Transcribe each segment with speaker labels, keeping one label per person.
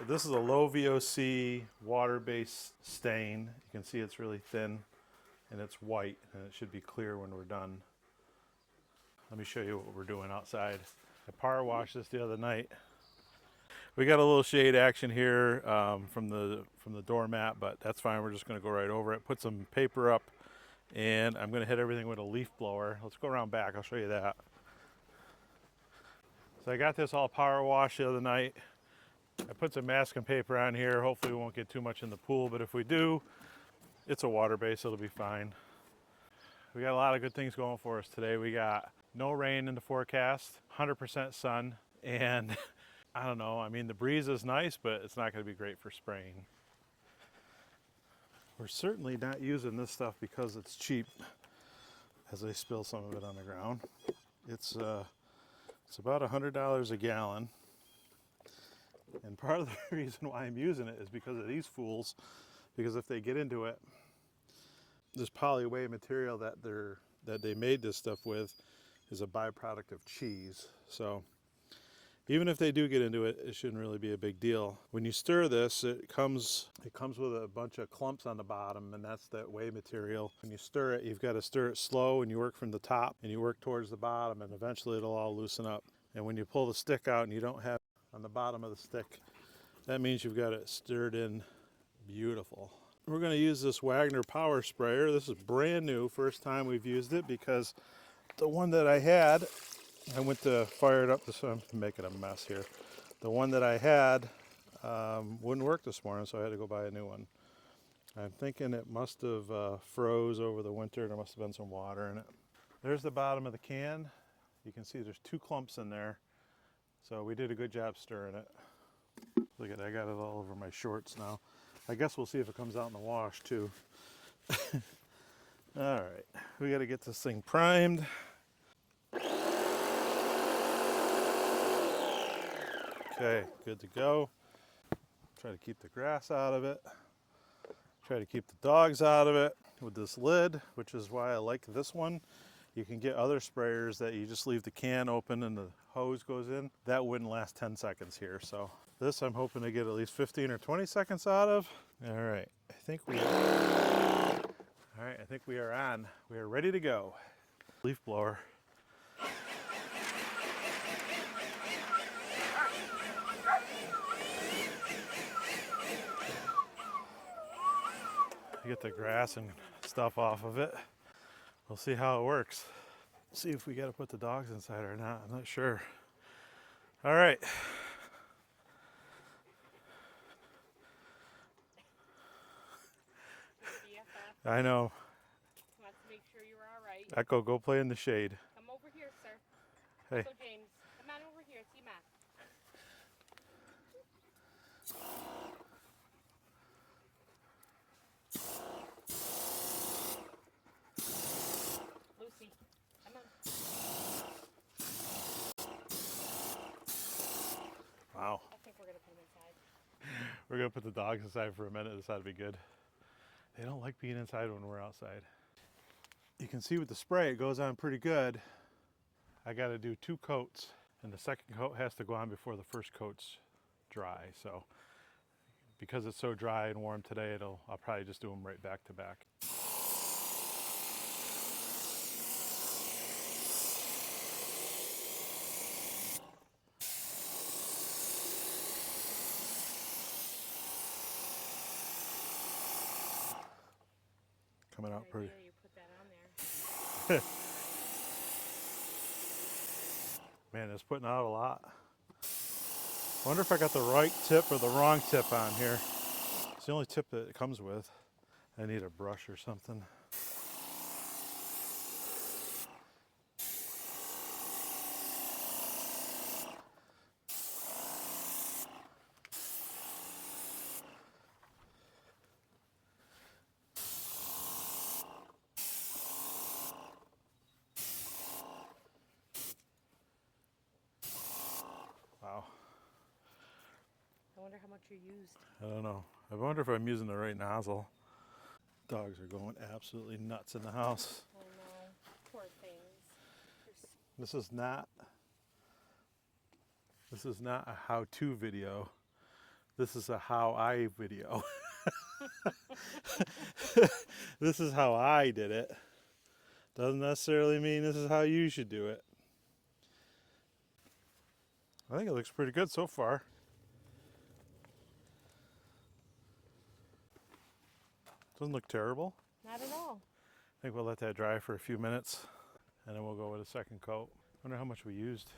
Speaker 1: This is a low VOC water-based stain. You can see it's really thin and it's white, and it should be clear when we're done. Let me show you what we're doing outside. I power washed this the other night. We got a little shade action here from the doormat, but that's fine. We're just going to go right over it. Put some paper up, and I'm going to hit everything with a leaf blower. Let's go around back. I'll show you that. So I got this all power washed the other night. I put some masking paper on here. Hopefully we won't get too much in the pool, but if we do, it's a water base, so it'll be fine. We got a lot of good things going for us today. We got no rain in the forecast, 100% sun, and I don't know, I mean, the breeze is nice, but it's not going to be great for spraying. We're certainly not using this stuff because it's cheap, as I spill some of it on the ground. It's about $100 a gallon. And part of the reason why I'm using it is because of these fools, because if they get into it, this polyway material that they made this stuff with is a byproduct of cheese. So even if they do get into it, it shouldn't really be a big deal. When you stir this, it comes with a bunch of clumps on the bottom, and that's that whey material. When you stir it, you've got to stir it slow, and you work from the top and you work towards the bottom, and eventually it'll all loosen up. And when you pull the stick out and you don't have on the bottom of the stick, that means you've got it stirred in beautiful. We're going to use this Wagner power sprayer. This is brand new, first time we've used it, because the one that I had, I went to fire it up, so I'm making a mess here. The one that I had wouldn't work this morning, so I had to go buy a new one. I'm thinking it must have froze over the winter. There must have been some water in it. There's the bottom of the can. You can see there's 2 clumps in there. So we did a good job stirring it. Look at that, I got it all over my shorts now. I guess we'll see if it comes out in the wash too. All right, we got to get this thing primed. Okay, good to go. Try to keep the grass out of it. Try to keep the dogs out of it with this lid, which is why I like this one. You can get other sprayers that you just leave the can open and the hose goes in. That wouldn't last 10 seconds here. So this I'm hoping to get at least 15 or 20 seconds out of. All right, I think we are on. We are ready to go. Leaf blower. Get the grass and stuff off of it. We'll see how it works. See if we got to put the dogs inside or not. I'm not sure. All right. I know.
Speaker 2: Wants to make sure you're all right.
Speaker 1: Echo, go play in the shade.
Speaker 2: Come over here, sir.
Speaker 1: Hey.
Speaker 2: So James, come on over here. See Matt. Lucy, come on.
Speaker 1: Wow.
Speaker 2: I think we're gonna put him inside.
Speaker 1: We're gonna put the dogs inside for a minute. This ought to be good. They don't like being inside when we're outside. You can see with the spray, it goes on pretty good. I got to do 2 coats, and the second coat has to go on before the first coat's dry. So because it's so dry and warm today, I'll probably just do them right back to back. Coming out pretty.
Speaker 2: You put that on there.
Speaker 1: Man, it's putting out a lot. I wonder if I got the right tip or the wrong tip on here. It's the only tip that it comes with. I need a brush or something. Wow.
Speaker 2: I wonder how much you used.
Speaker 1: I don't know. I wonder if I'm using the right nozzle. Dogs are going absolutely nuts in the house.
Speaker 2: Oh no, poor things.
Speaker 1: This is not a how-to video. This is a how I video. This is how I did it. Doesn't necessarily mean this is how you should do it. I think it looks pretty good so far. Doesn't look terrible.
Speaker 2: Not at all.
Speaker 1: I think we'll let that dry for a few minutes and then we'll go with a second coat. Wonder how much we used.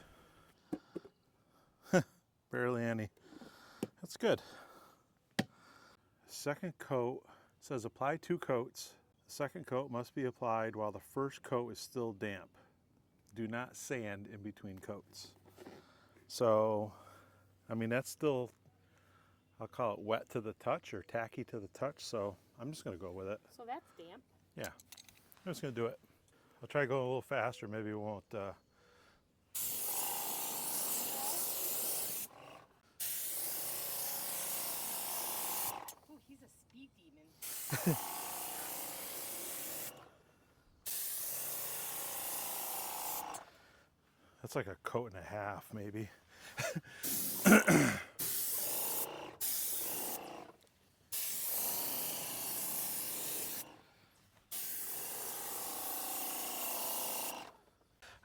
Speaker 1: Barely any. That's good. Second coat says apply 2 coats. The second coat must be applied while the first coat is still damp. Do not sand in between coats. So, I mean, that's still, I'll call it wet to the touch or tacky to the touch. So I'm just going to go with it.
Speaker 2: So that's damp.
Speaker 1: Yeah, I'm just going to do it. I'll try going a little faster. Maybe it won't.
Speaker 2: Oh, he's a speed demon.
Speaker 1: That's like a coat and a half, maybe.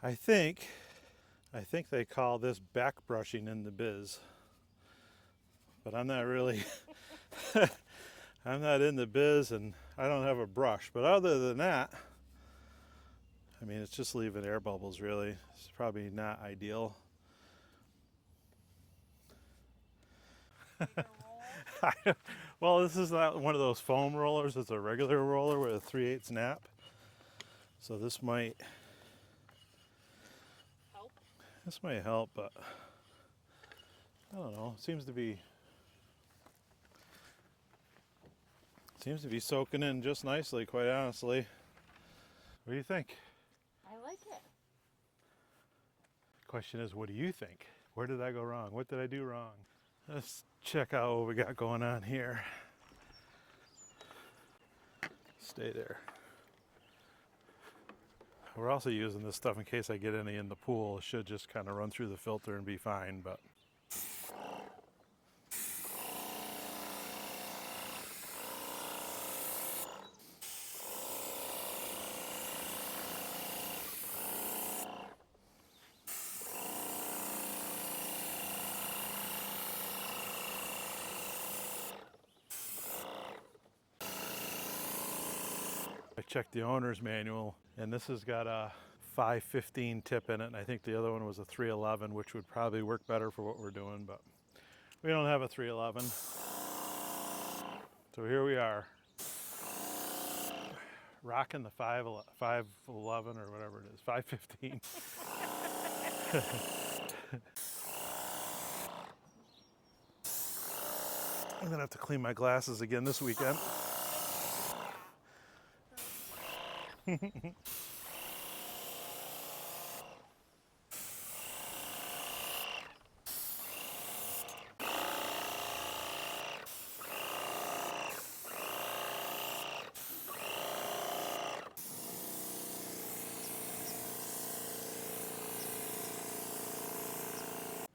Speaker 1: I think they call this back brushing in the biz. But I'm not really, I'm not in the biz and I don't have a brush. But other than that, I mean, it's just leaving air bubbles really. It's probably not ideal. Well, this is not one of those foam rollers. It's a regular roller with a 3/8 snap. So this might
Speaker 2: Help.
Speaker 1: but I don't know. It seems to be soaking in just nicely, quite honestly. What do you think?
Speaker 2: I like it.
Speaker 1: Question is, what do you think? Where did I go wrong? What did I do wrong? Let's check out what we got going on here. Stay there. We're also using this stuff in case I get any in the pool. It should just kind of run through the filter and be fine, but I checked the owner's manual, and this has got a 515 tip in it, and I think the other one was a 311, which would probably work better for what we're doing, but we don't have a 311. So here we are, rocking the 511 or whatever it is, 515. I'm gonna have to clean my glasses again this weekend.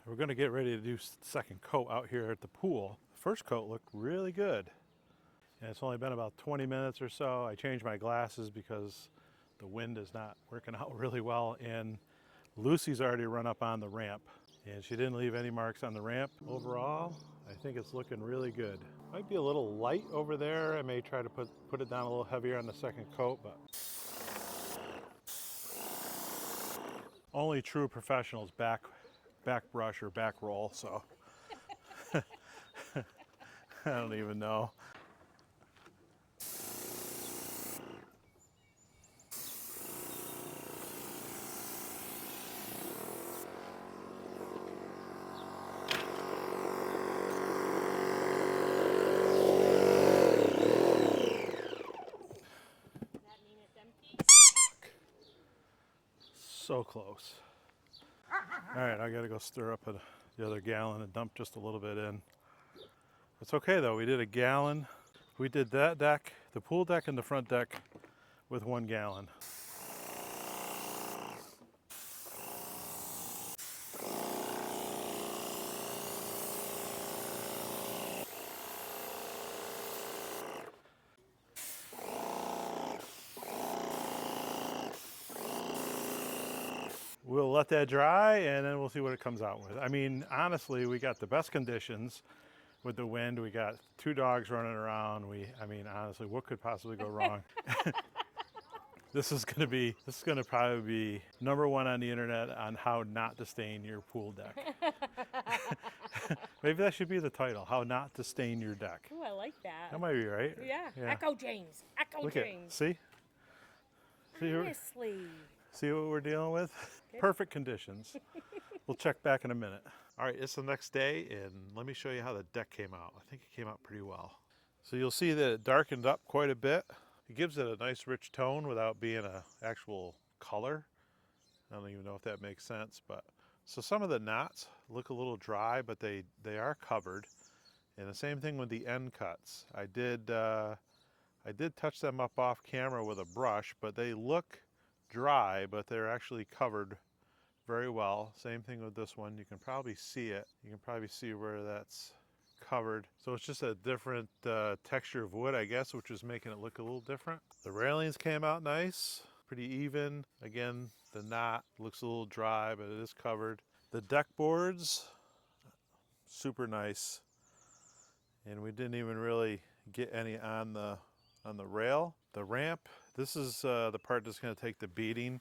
Speaker 1: We're going to get ready to do second coat out here at the pool. The first coat looked really good. And it's only been about 20 minutes or so. I changed my glasses because the wind is not working out really well. And Lucy's already run up on the ramp. And she didn't leave any marks on the ramp. Overall, I think it's looking really good. Might be a little light over there. I may try to put it down a little heavier on the second coat, but only true professionals back brush or back roll, so I don't even know.
Speaker 2: Does that mean it's empty?
Speaker 1: So close. All right, I gotta go stir up the other gallon and dump just a little bit in. It's okay though, we did a gallon. We did that deck, the pool deck and the front deck with 1 gallon. we'll let that dry and then we'll see what it comes out with. I mean, honestly, we got the best conditions with the wind. We got 2 dogs running around. I mean, honestly, what could possibly go wrong? This is gonna probably be #1 on the internet on how not to stain your pool deck. Maybe that should be the title, how not to stain your deck.
Speaker 2: Ooh, I like that.
Speaker 1: That might be right.
Speaker 2: Yeah.
Speaker 1: Yeah.
Speaker 2: Echo James. Echo
Speaker 1: Look at,
Speaker 2: James.
Speaker 1: see?
Speaker 2: Honestly.
Speaker 1: See what we're dealing with?
Speaker 2: Good.
Speaker 1: Perfect conditions. We'll check back in a minute. All right, it's the next day, and let me show you how the deck came out. I think it came out pretty well. So you'll see that it darkened up quite a bit. It gives it a nice rich tone without being an actual color. I don't even know if that makes sense, but so some of the knots look a little dry, but they are covered. And the same thing with the end cuts. I did touch them up off camera with a brush, but they look dry, but they're actually covered very well. Same thing with this one. You can probably see it. You can probably see where that's covered. So it's just a different texture of wood, I guess, which is making it look a little different. The railings came out nice, pretty even. Again, the knot looks a little dry, but it is covered. The deck boards, super nice. And we didn't even really get any on the rail. The ramp, this is the part that's going to take the beating.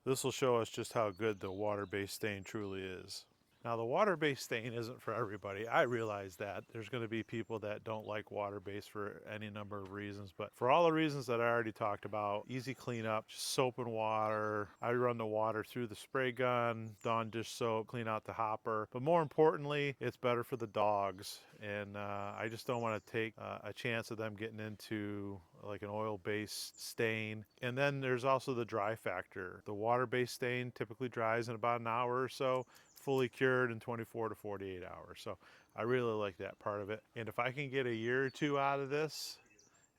Speaker 1: This will show us just how good the water-based stain truly is. Now, the water-based stain isn't for everybody. I realize that. There's going to be people that don't like water-based for any number of reasons, but for all the reasons that I already talked about, easy cleanup, just soap and water. I run the water through the spray gun, Dawn dish soap, clean out the hopper. But more importantly, it's better for the dogs. And I just don't want to take a chance of them getting into like an oil-based stain. And then there's also the dry factor. The water-based stain typically dries in about an hour or so, fully cured in 24 to 48 hours. So I really like that part of it. And if I can get a year or 2 out of this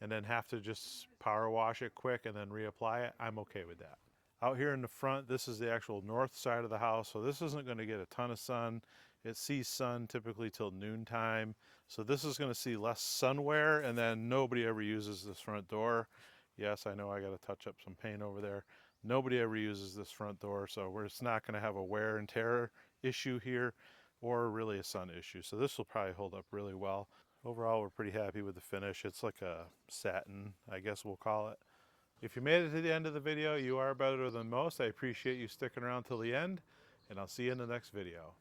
Speaker 1: and then have to just power wash it quick and then reapply it, I'm okay with that. Out here in the front, this is the actual north side of the house. So this isn't going to get a ton of sun. It sees sun typically till noontime. So this is going to see less sun wear, and then nobody ever uses this front door. Yes, I know I got to touch up some paint over there. Nobody ever uses this front door, so it's not going to have a wear and tear issue here or really a sun issue. So this will probably hold up really well. Overall, we're pretty happy with the finish. It's like a satin, I guess we'll call it. If you made it to the end of the video, you are better than most. I appreciate you sticking around till the end, and I'll see you in the next video.